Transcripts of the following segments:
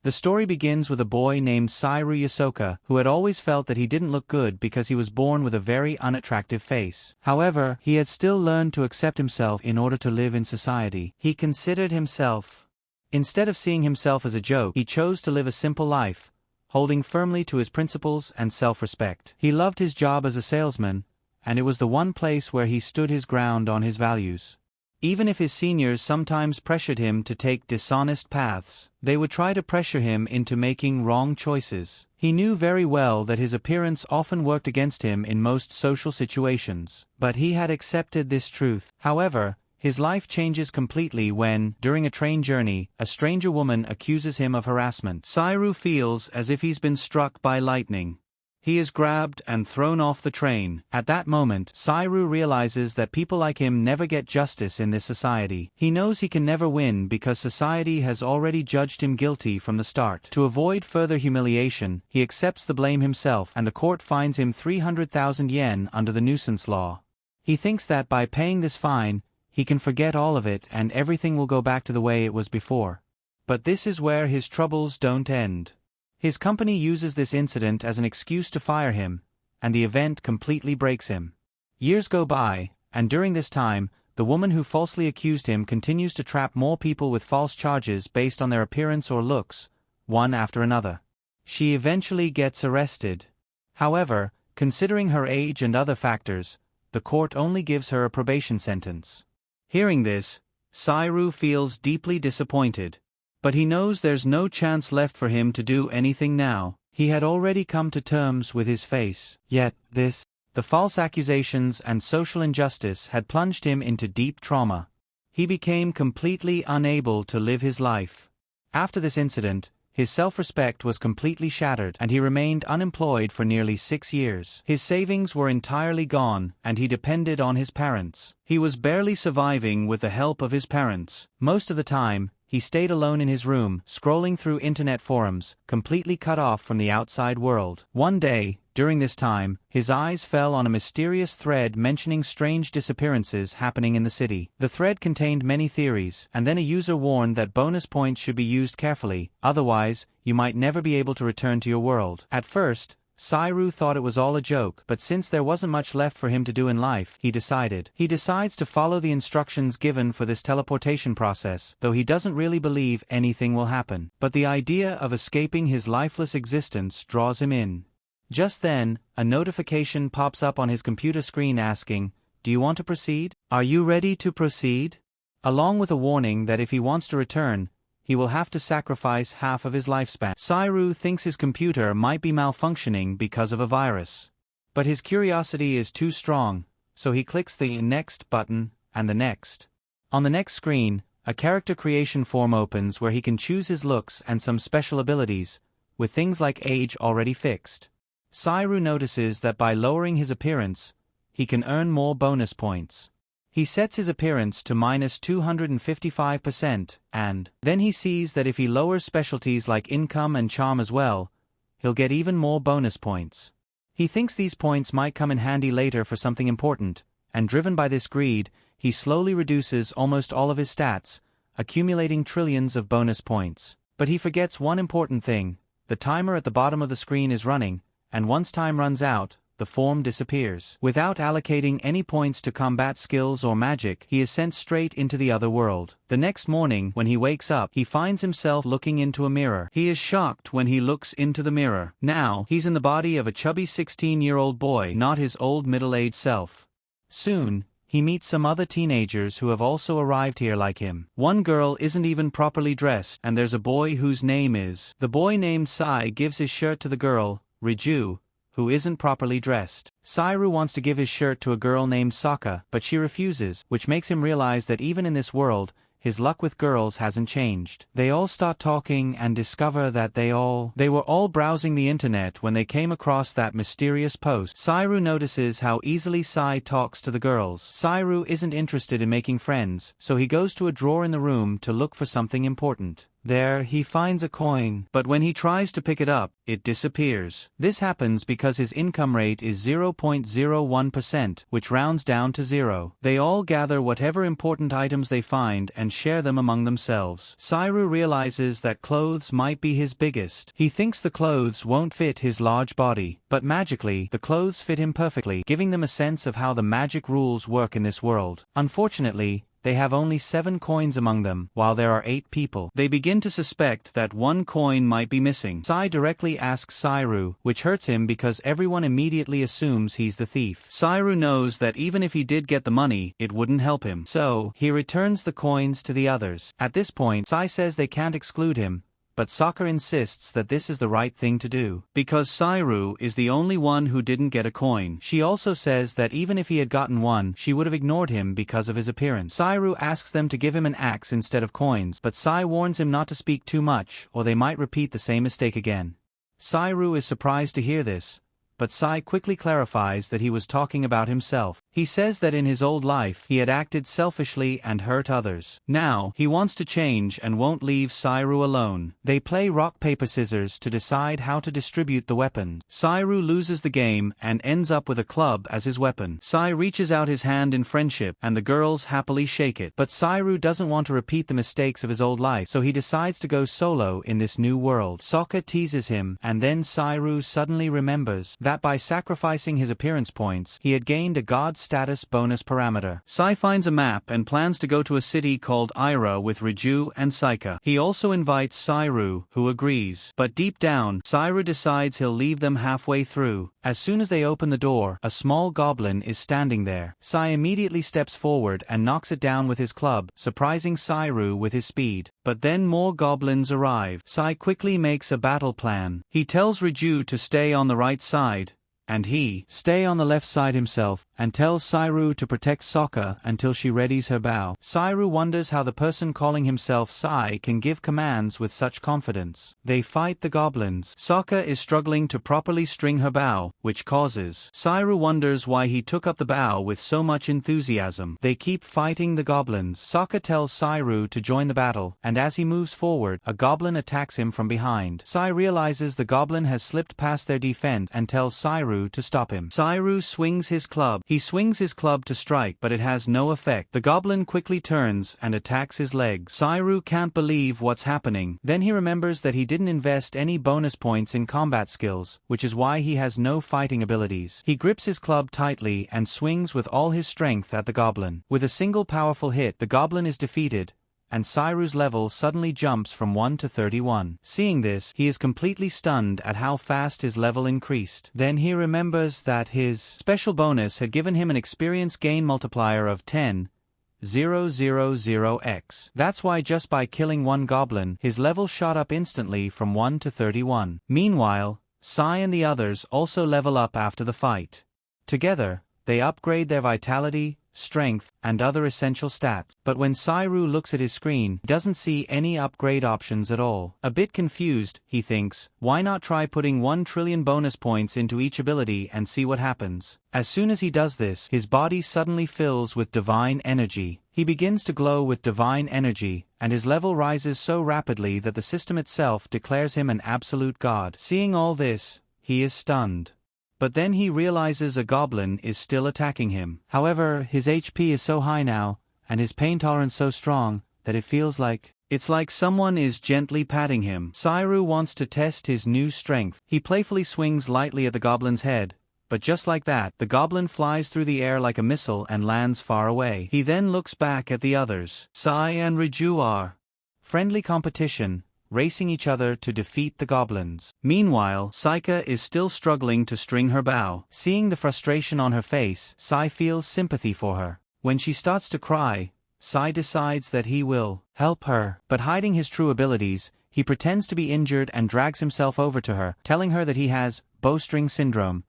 The story begins with a boy named Sairu Yasoka, who had always felt that he didn't look good because he was born with a very unattractive face. However, he had still learned to accept himself in order to live in society. He considered himself. Instead of seeing himself as a joke, he chose to live a simple life, holding firmly to his principles and self-respect. He loved his job as a salesman, and it was the one place where he stood his ground on his values. Even if his seniors sometimes pressured him to take dishonest paths, they would try to pressure him into making wrong choices. He knew very well that his appearance often worked against him in most social situations, but he had accepted this truth. However, his life changes completely when, during a train journey, a stranger woman accuses him of harassment. Sairu feels as if he's been struck by lightning. He is grabbed and thrown off the train. At that moment, Sairu realizes that people like him never get justice in this society. He knows he can never win because society has already judged him guilty from the start. To avoid further humiliation, he accepts the blame himself, and the court fines him 300,000 yen under the nuisance law. He thinks that by paying this fine, he can forget all of it and everything will go back to the way it was before. But this is where his troubles don't end. His company uses this incident as an excuse to fire him, and the event completely breaks him. Years go by, and during this time, the woman who falsely accused him continues to trap more people with false charges based on their appearance or looks, one after another. She eventually gets arrested. However, considering her age and other factors, the court only gives her a probation sentence. Hearing this, Sairu feels deeply disappointed. But he knows there's no chance left for him to do anything now. He had already come to terms with his face. Yet, the false accusations and social injustice had plunged him into deep trauma. He became completely unable to live his life. After this incident, his self-respect was completely shattered and he remained unemployed for nearly 6 years. His savings were entirely gone and he depended on his parents. He was barely surviving with the help of his parents. Most of the time, he stayed alone in his room, scrolling through internet forums, completely cut off from the outside world. One day, during this time, his eyes fell on a mysterious thread mentioning strange disappearances happening in the city. The thread contained many theories, and then a user warned that bonus points should be used carefully, otherwise, you might never be able to return to your world. At first, Sairu thought it was all a joke, but since there wasn't much left for him to do in life, he decides to follow the instructions given for this teleportation process, though he doesn't really believe anything will happen. But the idea of escaping his lifeless existence draws him in. Just then, a notification pops up on his computer screen asking, "Do you want to proceed? Are you ready to proceed?" Along with a warning that if he wants to return, he will have to sacrifice half of his lifespan. Sairu thinks his computer might be malfunctioning because of a virus. But his curiosity is too strong, so he clicks the next button, and the next. On the next screen, a character creation form opens where he can choose his looks and some special abilities, with things like age already fixed. Sairu notices that by lowering his appearance, he can earn more bonus points. He sets his appearance to -255%, and then he sees that if he lowers specialties like income and charm as well, he'll get even more bonus points. He thinks these points might come in handy later for something important, and driven by this greed, he slowly reduces almost all of his stats, accumulating trillions of bonus points. But he forgets one important thing: the timer at the bottom of the screen is running, and once time runs out, the form disappears. Without allocating any points to combat skills or magic, he is sent straight into the other world. The next morning, when he wakes up, he finds himself looking into a mirror. He is shocked when he looks into the mirror. Now, he's in the body of a chubby 16-year-old boy, not his old middle-aged self. Soon, he meets some other teenagers who have also arrived here like him. One girl isn't even properly dressed, and there's a boy whose name is. The boy named Sai gives his shirt to the girl, Riju, who isn't properly dressed. Sairu wants to give his shirt to a girl named Saka, but she refuses, which makes him realize that even in this world, his luck with girls hasn't changed. They all start talking and discover that they were all browsing the internet when they came across that mysterious post. Sairu notices how easily Sai talks to the girls. Sairu isn't interested in making friends, so he goes to a drawer in the room to look for something important. There, he finds a coin, but when he tries to pick it up, it disappears. This happens because his income rate is 0.01%, which rounds down to 0. They all gather whatever important items they find and share them among themselves. Sairu realizes that clothes might be his biggest. He thinks the clothes won't fit his large body, but magically, the clothes fit him perfectly, giving them a sense of how the magic rules work in this world. Unfortunately, they have only 7 coins among them, while there are 8 people. They begin to suspect that 1 coin might be missing. Sai directly asks Sairu, which hurts him because everyone immediately assumes he's the thief. Sairu knows that even if he did get the money, it wouldn't help him. So, he returns the coins to the others. At this point, Sai says they can't exclude him, but Sokka insists that this is the right thing to do, because Sairu is the only one who didn't get a coin. She also says that even if he had gotten one, she would have ignored him because of his appearance. Sairu asks them to give him an axe instead of coins, but Sai warns him not to speak too much, or they might repeat the same mistake again. Sairu is surprised to hear this, but Sai quickly clarifies that he was talking about himself. He says that in his old life he had acted selfishly and hurt others. Now, he wants to change and won't leave Sairu alone. They play rock paper scissors to decide how to distribute the weapons. Sairu loses the game and ends up with a club as his weapon. Sai reaches out his hand in friendship and the girls happily shake it. But Sairu doesn't want to repeat the mistakes of his old life, so he decides to go solo in this new world. Sokka teases him, and then Sairu suddenly remembers that by sacrificing his appearance points, he had gained a god status bonus parameter. Sai finds a map and plans to go to a city called Ira with Riju and Saika. He also invites Sairu, who agrees. But deep down, Sairu decides he'll leave them halfway through. As soon as they open the door, a small goblin is standing there. Sai immediately steps forward and knocks it down with his club, surprising Sairu with his speed. But then more goblins arrive. Sai quickly makes a battle plan. He tells Riju to stay on the right side, and he stay on the left side himself, and tells Sairu to protect Sokka until she readies her bow. Sairu wonders how the person calling himself Sai can give commands with such confidence. They fight the goblins. Sokka is struggling to properly string her bow, which causes Sairu wonders why he took up the bow with so much enthusiasm. They keep fighting the goblins. Sokka tells Sairu to join the battle, and as he moves forward, a goblin attacks him from behind. Sai realizes the goblin has slipped past their defense and tells Sairu to stop him. Sairu swings his club. He swings his club to strike, but it has no effect. The goblin quickly turns and attacks his legs. Sairu can't believe what's happening. Then he remembers that he didn't invest any bonus points in combat skills, which is why he has no fighting abilities. He grips his club tightly and swings with all his strength at the goblin. With a single powerful hit, the goblin is defeated, and Sairu's level suddenly jumps from 1 to 31. Seeing this, he is completely stunned at how fast his level increased. Then he remembers that his special bonus had given him an experience gain multiplier of 10,000x. That's why just by killing one goblin, his level shot up instantly from 1 to 31. Meanwhile, Sai and the others also level up after the fight. Together, they upgrade their vitality, strength, and other essential stats. But when Sairu looks at his screen, he doesn't see any upgrade options at all. A bit confused, he thinks, why not try putting 1 trillion bonus points into each ability and see what happens? As soon as he does this, his body suddenly fills with divine energy. He begins to glow with divine energy, and his level rises so rapidly that the system itself declares him an absolute god. Seeing all this, he is stunned. But then he realizes a goblin is still attacking him. However, his HP is so high now, and his pain tolerance so strong, that it feels like it's like someone is gently patting him. Sairu wants to test his new strength. He playfully swings lightly at the goblin's head, but just like that, the goblin flies through the air like a missile and lands far away. He then looks back at the others. Sai and Riju are friendly competition, racing each other to defeat the goblins. Meanwhile, Saika is still struggling to string her bow. Seeing the frustration on her face, Sai feels sympathy for her. When she starts to cry, Sai decides that he will help her. But hiding his true abilities, he pretends to be injured and drags himself over to her, telling her that he has bowstring syndrome,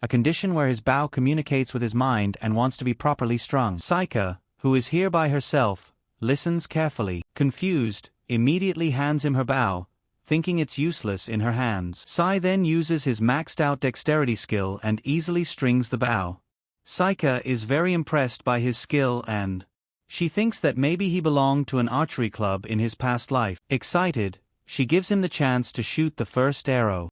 a condition where his bow communicates with his mind and wants to be properly strung. Saika, who is here by herself, listens carefully. Confused, immediately hands him her bow, thinking it's useless in her hands. Sai then uses his maxed out dexterity skill and easily strings the bow. Saika is very impressed by his skill and She thinks that maybe he belonged to an archery club in his past life. Excited, she gives him the chance to shoot the first arrow.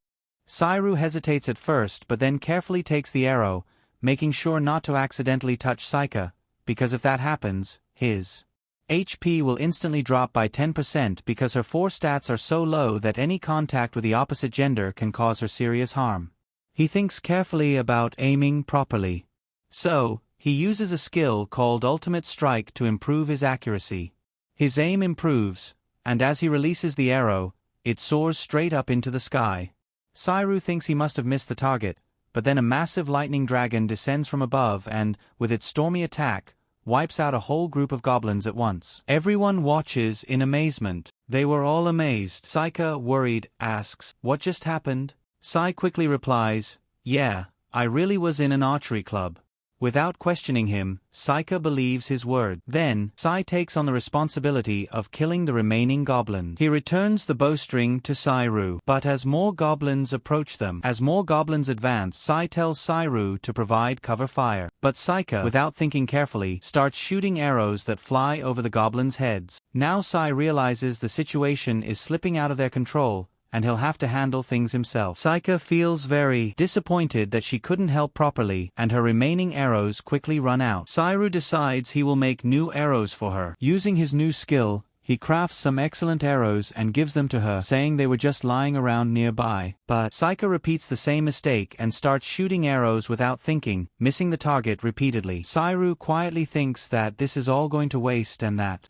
Sairu hesitates at first but then carefully takes the arrow, making sure not to accidentally touch Saika, because if that happens, his HP will instantly drop by 10% because her 4 stats are so low that any contact with the opposite gender can cause her serious harm. He thinks carefully about aiming properly. So, he uses a skill called Ultimate Strike to improve his accuracy. His aim improves, and as he releases the arrow, it soars straight up into the sky. Sairu thinks he must have missed the target, but then a massive lightning dragon descends from above and, with its stormy attack, wipes out a whole group of goblins at once. Everyone watches in amazement. They were all amazed. Saika, worried, asks, "What just happened?" Sai quickly replies, "Yeah, I really was in an archery club." Without questioning him, Saika believes his word. Then, Sai takes on the responsibility of killing the remaining goblins. He returns the bowstring to Sairu, but as more goblins approach them, as more goblins advance, Sai tells Sairu to provide cover fire. But Saika, without thinking carefully, starts shooting arrows that fly over the goblins' heads. Now Sai realizes the situation is slipping out of their control, and he'll have to handle things himself. Saika feels very disappointed that she couldn't help properly, and her remaining arrows quickly run out. Sairu decides he will make new arrows for her. Using his new skill, he crafts some excellent arrows and gives them to her, saying they were just lying around nearby. But Saika repeats the same mistake and starts shooting arrows without thinking, missing the target repeatedly. Sairu quietly thinks that this is all going to waste and that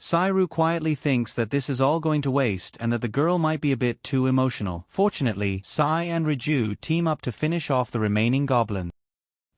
the girl might be a bit too emotional. Fortunately, Sai and Riju team up to finish off the remaining goblin.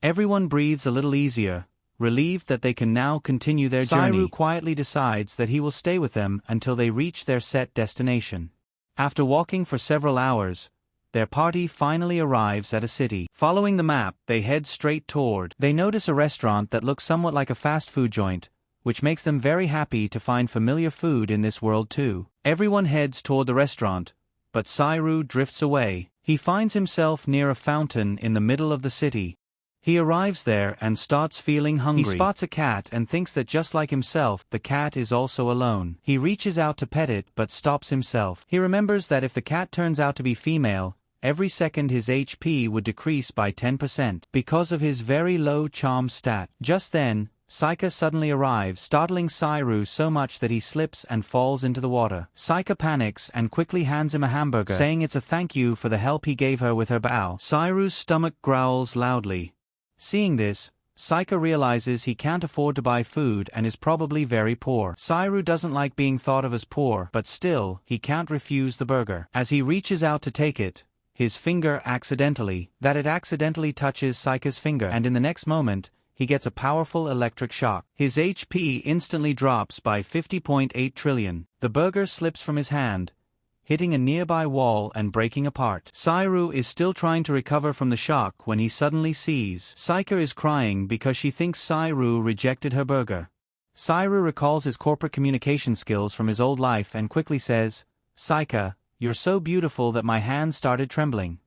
Everyone breathes a little easier, relieved that they can now continue their journey. Sairu quietly decides that he will stay with them until they reach their set destination. After walking for several hours, their party finally arrives at a city. Following the map, they head straight toward. They notice a restaurant that looks somewhat like a fast food joint, which makes them very happy to find familiar food in this world too. Everyone heads toward the restaurant, but Sairu drifts away. He finds himself near a fountain in the middle of the city. He arrives there and starts feeling hungry. He spots a cat and thinks that just like himself, the cat is also alone. He reaches out to pet it but stops himself. He remembers that if the cat turns out to be female, every second his HP would decrease by 10% because of his very low charm stat. Just then, Saika suddenly arrives, startling Sairu so much that he slips and falls into the water. Saika panics and quickly hands him a hamburger, saying it's a thank you for the help he gave her with her bow. Sairu's stomach growls loudly. Seeing this, Saika realizes he can't afford to buy food and is probably very poor. Sairu doesn't like being thought of as poor, but still, he can't refuse the burger. As he reaches out to take it, his finger accidentally touches Saika's finger, and in the next moment, he gets a powerful electric shock. His HP instantly drops by 50.8 trillion. The burger slips from his hand, hitting a nearby wall and breaking apart. Sairu is still trying to recover from the shock when he suddenly sees Saika is crying because she thinks Sairu rejected her burger. Sairu recalls his corporate communication skills from his old life and quickly says, "Saika, you're so beautiful that my hands started trembling.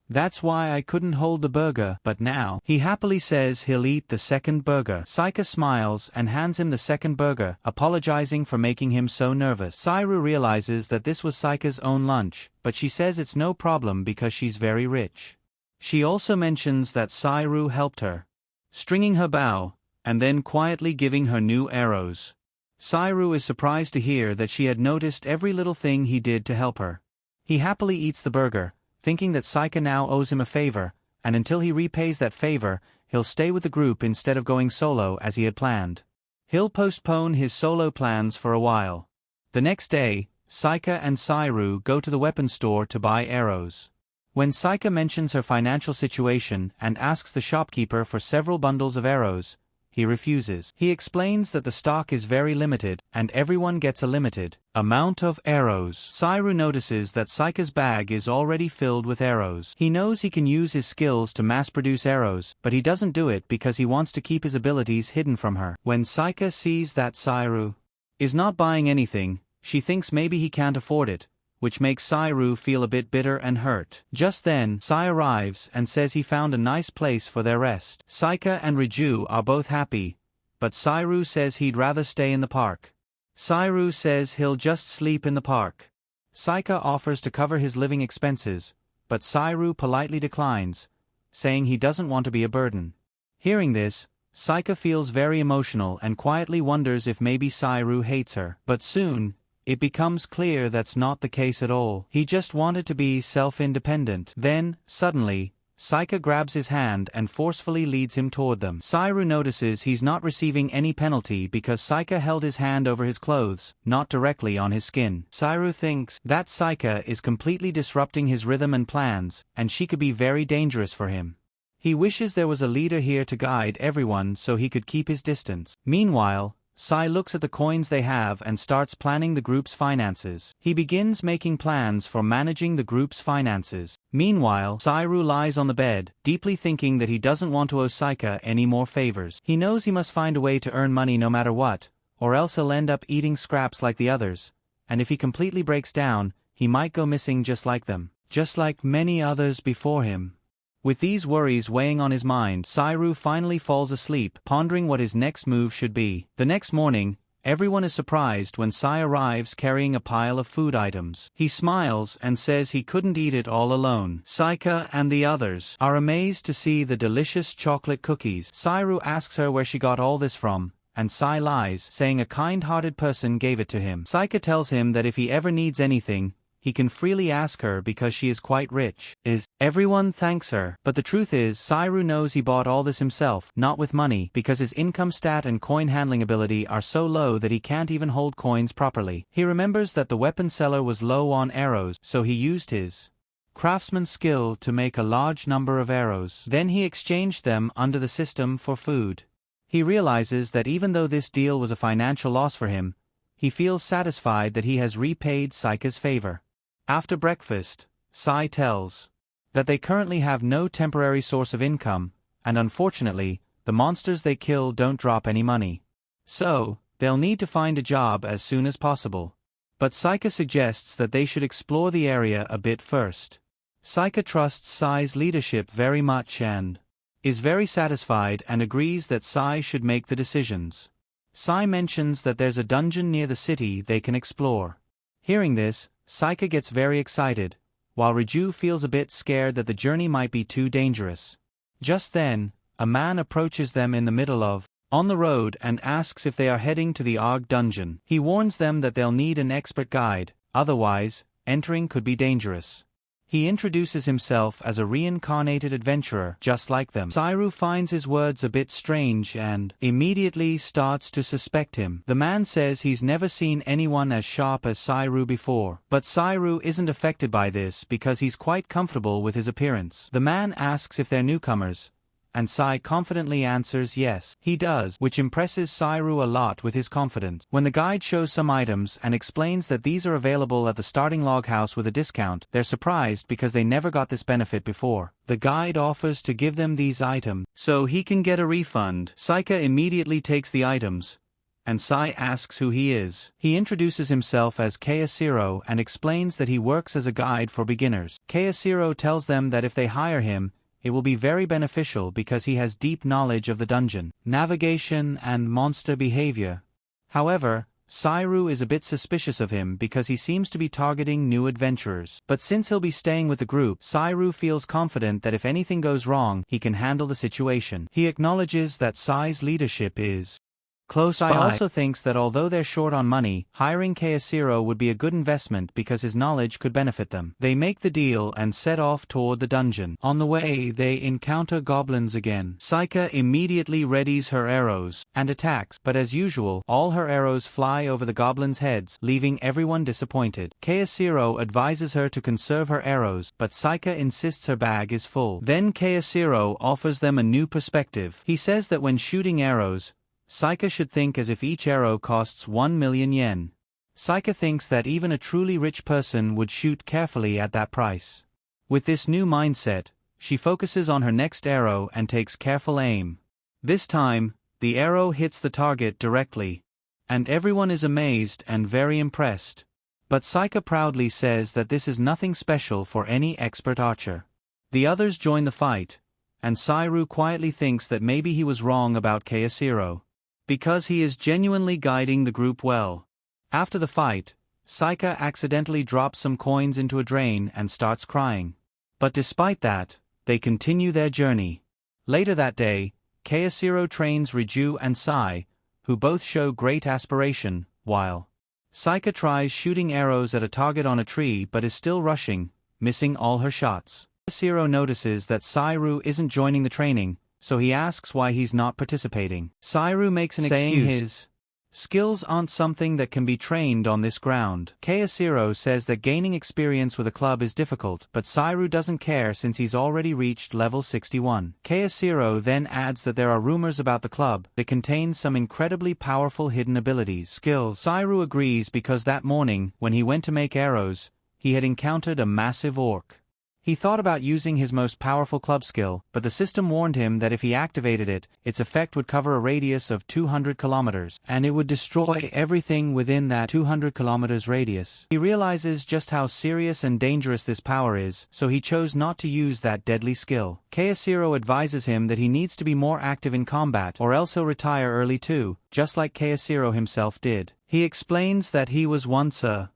That's why I couldn't hold the burger, but now." He happily says he'll eat the second burger. Saika smiles and hands him the second burger, apologizing for making him so nervous. Sairu realizes that this was Saika's own lunch, but she says it's no problem because she's very rich. She also mentions that Sairu helped her, stringing her bow, and then quietly giving her new arrows. Sairu is surprised to hear that she had noticed every little thing he did to help her. He happily eats the burger, thinking that Saika now owes him a favor, and until he repays that favor, he'll stay with the group instead of going solo as he had planned. He'll postpone his solo plans for a while. The next day, Saika and Sairu go to the weapon store to buy arrows. When Saika mentions her financial situation and asks the shopkeeper for several bundles of arrows, he refuses. He explains that the stock is very limited, and everyone gets a limited amount of arrows. Sairu notices that Saika's bag is already filled with arrows. He knows he can use his skills to mass-produce arrows, but he doesn't do it because he wants to keep his abilities hidden from her. When Saika sees that Sairu is not buying anything, she thinks maybe he can't afford it, which makes Sairu feel a bit bitter and hurt. Just then, Sai arrives and says he found a nice place for their rest. Saika and Riju are both happy, but Sairu says he'd rather stay in the park. Sairu says he'll just sleep in the park. Saika offers to cover his living expenses, but Sairu politely declines, saying he doesn't want to be a burden. Hearing this, Saika feels very emotional and quietly wonders if maybe Sairu hates her. But soon, it becomes clear that's not the case at all. He just wanted to be self-independent. Then, suddenly, Saika grabs his hand and forcefully leads him toward them. Sairu notices he's not receiving any penalty because Saika held his hand over his clothes, not directly on his skin. Sairu thinks that Saika is completely disrupting his rhythm and plans, and she could be very dangerous for him. He wishes there was a leader here to guide everyone so he could keep his distance. Meanwhile, Sai looks at the coins they have and starts planning the group's finances. He begins making plans for managing the group's finances. Meanwhile, Sairu lies on the bed, deeply thinking that he doesn't want to owe Saika any more favors. He knows he must find a way to earn money no matter what, or else he'll end up eating scraps like the others, and if he completely breaks down, he might go missing just like them, just like many others before him. With these worries weighing on his mind, Sairu finally falls asleep, pondering what his next move should be. The next morning, everyone is surprised when Sai arrives carrying a pile of food items. He smiles and says he couldn't eat it all alone. Saika and the others are amazed to see the delicious chocolate cookies. Sairu asks her where she got all this from, and Sai lies, saying a kind-hearted person gave it to him. Saika tells him that if he ever needs anything, he can freely ask her because she is quite rich. Everyone thanks her. But the truth is, Sairu knows he bought all this himself, not with money, because his income stat and coin handling ability are so low that he can't even hold coins properly. He remembers that the weapon seller was low on arrows, so he used his craftsman's skill to make a large number of arrows. Then he exchanged them under the system for food. He realizes that even though this deal was a financial loss for him, he feels satisfied that he has repaid Saika's favor. After breakfast, Sai tells that they currently have no temporary source of income, and unfortunately, the monsters they kill don't drop any money. So, they'll need to find a job as soon as possible. But Saika suggests that they should explore the area a bit first. Saika trusts Sai's leadership very much and is very satisfied and agrees that Sai should make the decisions. Sai mentions that there's a dungeon near the city they can explore. Hearing this, Saika gets very excited, while Riju feels a bit scared that the journey might be too dangerous. Just then, a man approaches them in the middle of on the road and asks if they are heading to the Og dungeon. He warns them that they'll need an expert guide, otherwise, entering could be dangerous. He introduces himself as a reincarnated adventurer, just like them. Sairu finds his words a bit strange and immediately starts to suspect him. The man says he's never seen anyone as sharp as Sairu before, but Sairu isn't affected by this because he's quite comfortable with his appearance. The man asks if they're newcomers, and Sai confidently answers yes, he does, which impresses Sairu a lot with his confidence. When the guide shows some items and explains that these are available at the starting log house with a discount, they're surprised because they never got this benefit before. The guide offers to give them these items so he can get a refund. Saika immediately takes the items, and Sai asks who he is. He introduces himself as Kayasiro and explains that he works as a guide for beginners. Kayasiro tells them that if they hire him, it will be very beneficial because he has deep knowledge of the dungeon, navigation and monster behavior. However, Sairu is a bit suspicious of him because he seems to be targeting new adventurers. But since he'll be staying with the group, Sairu feels confident that if anything goes wrong, he can handle the situation. He acknowledges that Sai's leadership is close by. Sai also thinks that although they're short on money, hiring Kayasiro would be a good investment because his knowledge could benefit them. They make the deal and set off toward the dungeon. On the way, they encounter goblins again. Saika immediately readies her arrows and attacks, but as usual, all her arrows fly over the goblins' heads, leaving everyone disappointed. Kayasiro advises her to conserve her arrows, but Saika insists her bag is full. Then Kayasiro offers them a new perspective. He says that when shooting arrows, Saika should think as if each arrow costs 1 million yen. Saika thinks that even a truly rich person would shoot carefully at that price. With this new mindset, she focuses on her next arrow and takes careful aim. This time, the arrow hits the target directly, and everyone is amazed and very impressed. But Saika proudly says that this is nothing special for any expert archer. The others join the fight, and Sairu quietly thinks that maybe he was wrong about Kayasiro, because he is genuinely guiding the group well. After the fight, Saika accidentally drops some coins into a drain and starts crying. But despite that, they continue their journey. Later that day, Keiichiro trains Riju and Sai, who both show great aspiration, while Saika tries shooting arrows at a target on a tree but is still rushing, missing all her shots. Keiichiro notices that Sairu isn't joining the training, so he asks why he's not participating. Sairu makes an excuse. His skills aren't something that can be trained on this ground. Keiichiro says that gaining experience with a club is difficult, but Sairu doesn't care since he's already reached level 61. Keiichiro then adds that there are rumors about the club that contains some incredibly powerful hidden abilities. Sairu agrees because that morning, when he went to make arrows, he had encountered a massive orc. He thought about using his most powerful club skill, but the system warned him that if he activated it, its effect would cover a radius of 200 kilometers, and it would destroy everything within that 200 kilometers radius. He realizes just how serious and dangerous this power is, so he chose not to use that deadly skill. Keiichiro advises him that he needs to be more active in combat, or else he'll retire early too, just like Keiichiro himself did. He explains that he was once a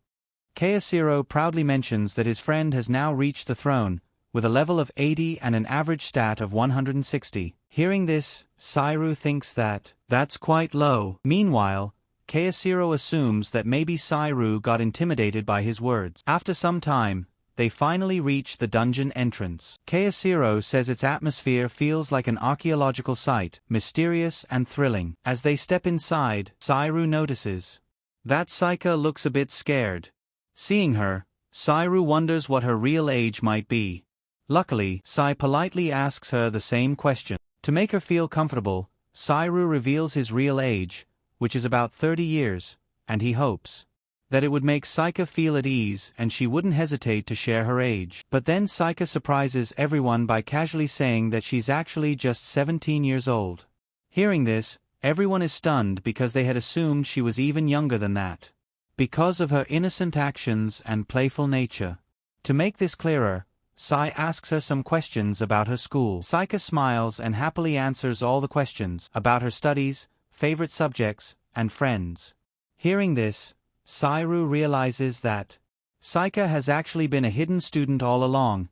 Keiichiro proudly mentions that his friend has now reached the throne, with a level of 80 and an average stat of 160. Hearing this, Sairu thinks that that's quite low. Meanwhile, Keiichiro assumes that maybe Sairu got intimidated by his words. After some time, they finally reach the dungeon entrance. Keiichiro says its atmosphere feels like an archaeological site, mysterious and thrilling. As they step inside, Sairu notices that Saika looks a bit scared. Seeing her, Sairu wonders what her real age might be. Luckily, Sai politely asks her the same question. To make her feel comfortable, Sairu reveals his real age, which is about 30 years, and he hopes that it would make Saika feel at ease and she wouldn't hesitate to share her age. But then Saika surprises everyone by casually saying that she's actually just 17 years old. Hearing this, everyone is stunned because they had assumed she was even younger than that, because of her innocent actions and playful nature. To make this clearer, Sai asks her some questions about her school. Saika smiles and happily answers all the questions about her studies, favorite subjects, and friends. Hearing this, Sairu realizes that Saika has actually been a hidden student all along,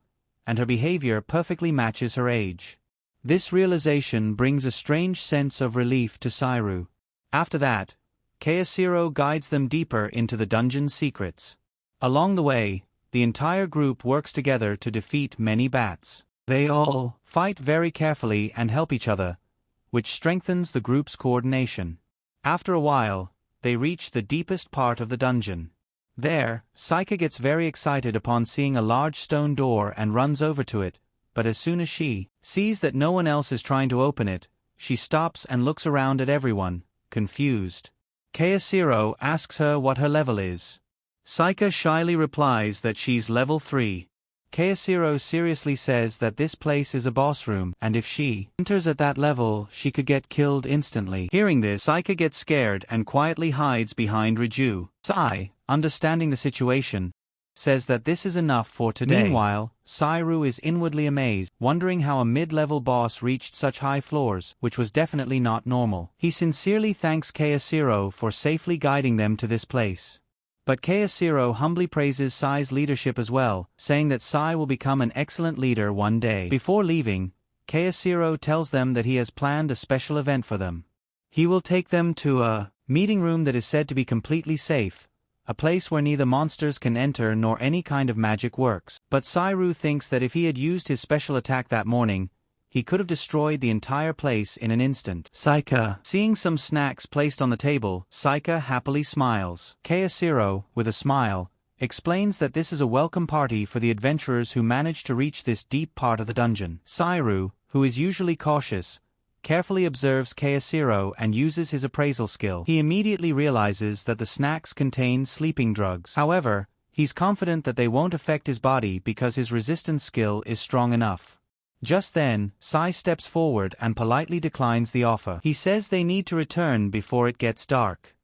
and her behavior perfectly matches her age. This realization brings a strange sense of relief to Sairu. After that, Keiichiro guides them deeper into the dungeon's secrets. Along the way, the entire group works together to defeat many bats. They all fight very carefully and help each other, which strengthens the group's coordination. After a while, they reach the deepest part of the dungeon. There, Saika gets very excited upon seeing a large stone door and runs over to it, but as soon as she sees that no one else is trying to open it, she stops and looks around at everyone, confused. Keiichiro asks her what her level is. Saika shyly replies that she's level 3. Keiichiro seriously says that this place is a boss room, and if she enters at that level, she could get killed instantly. Hearing this, Saika gets scared and quietly hides behind Riju. Sai, understanding the situation, says that this is enough for today. Meanwhile, Sairu is inwardly amazed, wondering how a mid-level boss reached such high floors, which was definitely not normal. He sincerely thanks Keiichiro for safely guiding them to this place. But Keiichiro humbly praises Sai's leadership as well, saying that Sai will become an excellent leader one day. Before leaving, Keiichiro tells them that he has planned a special event for them. He will take them to a meeting room that is said to be completely safe, a place where neither monsters can enter nor any kind of magic works. But Sairu thinks that if he had used his special attack that morning, he could have destroyed the entire place in an instant. Saika. Seeing some snacks placed on the table, Saika happily smiles. Keiichiro, with a smile, explains that this is a welcome party for the adventurers who managed to reach this deep part of the dungeon. Sairu, who is usually cautious, carefully observes Keiichiro and uses his appraisal skill. He immediately realizes that the snacks contain sleeping drugs. However, he's confident that they won't affect his body because his resistance skill is strong enough. Just then, Sai steps forward and politely declines the offer. He says they need to return before it gets dark.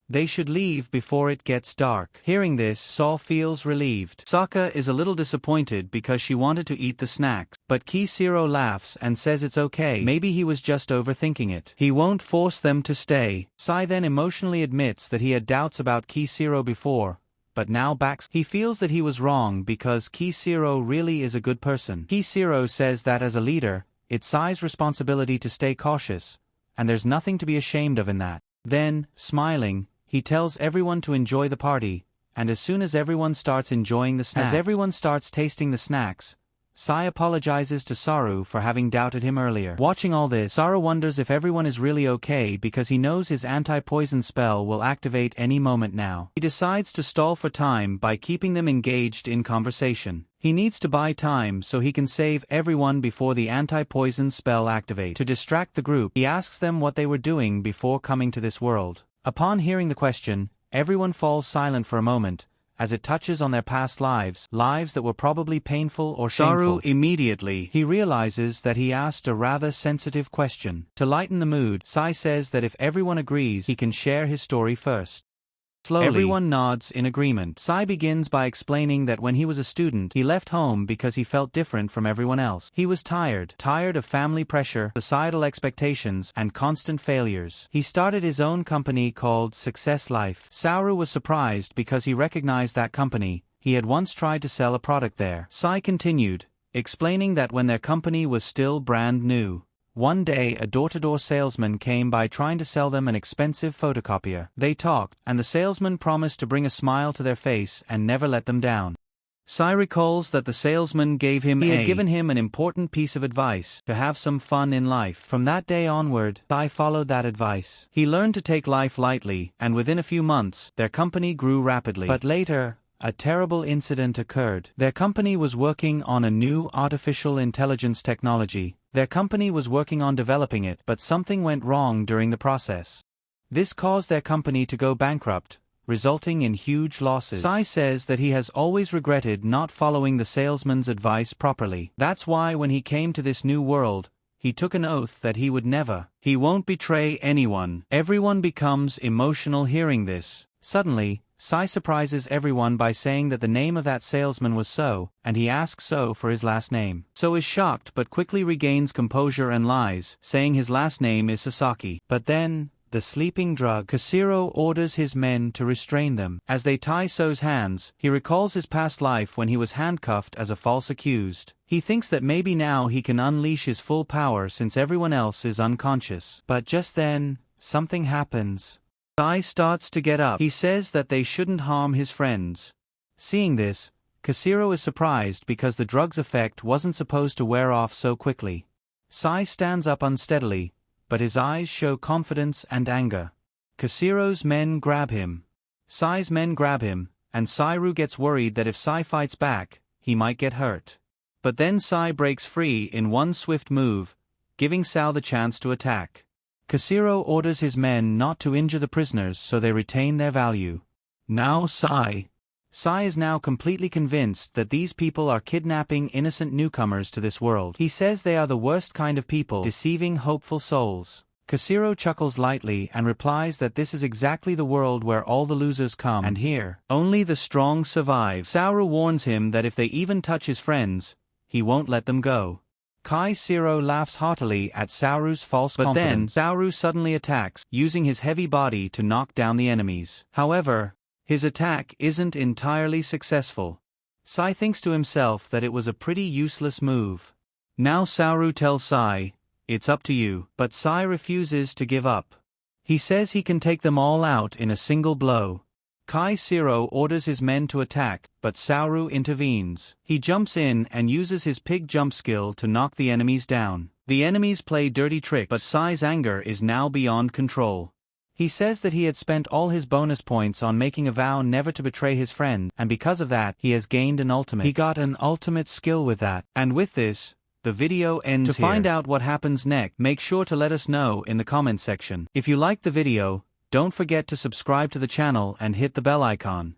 They should leave before it gets dark. Hearing this, Saw feels relieved. Sokka is a little disappointed because she wanted to eat the snacks, but Kisiro laughs and says it's okay, maybe he was just overthinking it. He won't force them to stay. Sai then emotionally admits that he had doubts about Kisiro before, but now backs. He feels that he was wrong because Kisiro really is a good person. Kisiro says that as a leader, it's Sai's responsibility to stay cautious, and there's nothing to be ashamed of in that. Then, smiling, he tells everyone to enjoy the party, and as soon as everyone starts enjoying the snacks, as everyone starts tasting the snacks, Sai apologizes to Saru for having doubted him earlier. Watching all this, Saru wonders if everyone is really okay because he knows his anti-poison spell will activate any moment now. He decides to stall for time by keeping them engaged in conversation. He needs to buy time so he can save everyone before the anti-poison spell activates. To distract the group, he asks them what they were doing before coming to this world. Upon hearing the question, everyone falls silent for a moment, as it touches on their past lives that were probably painful or shameful. Saru immediately, he realizes that he asked a rather sensitive question. To lighten the mood, Sai says that if everyone agrees, he can share his story first. Slowly, everyone nods in agreement. Sai begins by explaining that when he was a student, he left home because he felt different from everyone else. He was tired of family pressure, societal expectations, and constant failures. He started his own company called Success Life. Saru was surprised because he recognized that company. He had once tried to sell a product there. Sai continued, explaining that when their company was still brand new, one day a door-to-door salesman came by trying to sell them an expensive photocopier. They talked, and the salesman promised to bring a smile to their face and never let them down. Sai recalls that the salesman had given him an important piece of advice, to have some fun in life. From that day onward, Sai followed that advice. He learned to take life lightly, and within a few months, their company grew rapidly. But later, a terrible incident occurred. Their company was working on a new artificial intelligence technology. Their company was working on developing it, but something went wrong during the process. This caused their company to go bankrupt, resulting in huge losses. Sai says that he has always regretted not following the salesman's advice properly. That's why when he came to this new world, he took an oath that he won't betray anyone. Everyone becomes emotional hearing this. Suddenly, Sai surprises everyone by saying that the name of that salesman was So, and he asks So for his last name. So is shocked but quickly regains composure and lies, saying his last name is Sasaki. But then, the sleeping drug, Kisiro orders his men to restrain them. As they tie So's hands, he recalls his past life when he was handcuffed as a false accused. He thinks that maybe now he can unleash his full power since everyone else is unconscious. But just then, something happens. Sai starts to get up. He says that they shouldn't harm his friends. Seeing this, Kisiro is surprised because the drug's effect wasn't supposed to wear off so quickly. Sai stands up unsteadily, but his eyes show confidence and anger. Kisiro's men grab him. Sai's men grab him, and Sairu gets worried that if Sai fights back, he might get hurt. But then Sai breaks free in one swift move, giving Sao the chance to attack. Kisiro orders his men not to injure the prisoners so they retain their value. Now Sai is now completely convinced that these people are kidnapping innocent newcomers to this world. He says they are the worst kind of people, deceiving hopeful souls. Kisiro chuckles lightly and replies that this is exactly the world where all the losers come, and here, only the strong survive. Saru warns him that if they even touch his friends, he won't let them go. Kisiro laughs heartily at Sauru's false confidence. But then, Saru suddenly attacks, using his heavy body to knock down the enemies. However, his attack isn't entirely successful. Sai thinks to himself that it was a pretty useless move. Now Saru tells Sai, "It's up to you," but Sai refuses to give up. He says he can take them all out in a single blow. Kisiro orders his men to attack, but Saru intervenes. He jumps in and uses his pig jump skill to knock the enemies down. The enemies play dirty tricks, but Sai's anger is now beyond control. He says that he had spent all his bonus points on making a vow never to betray his friend, and because of that, he has gained an ultimate. He got an ultimate skill with that. And with this, the video ends here. To find out what happens next, make sure to let us know in the comment section. If you liked the video, don't forget to subscribe to the channel and hit the bell icon.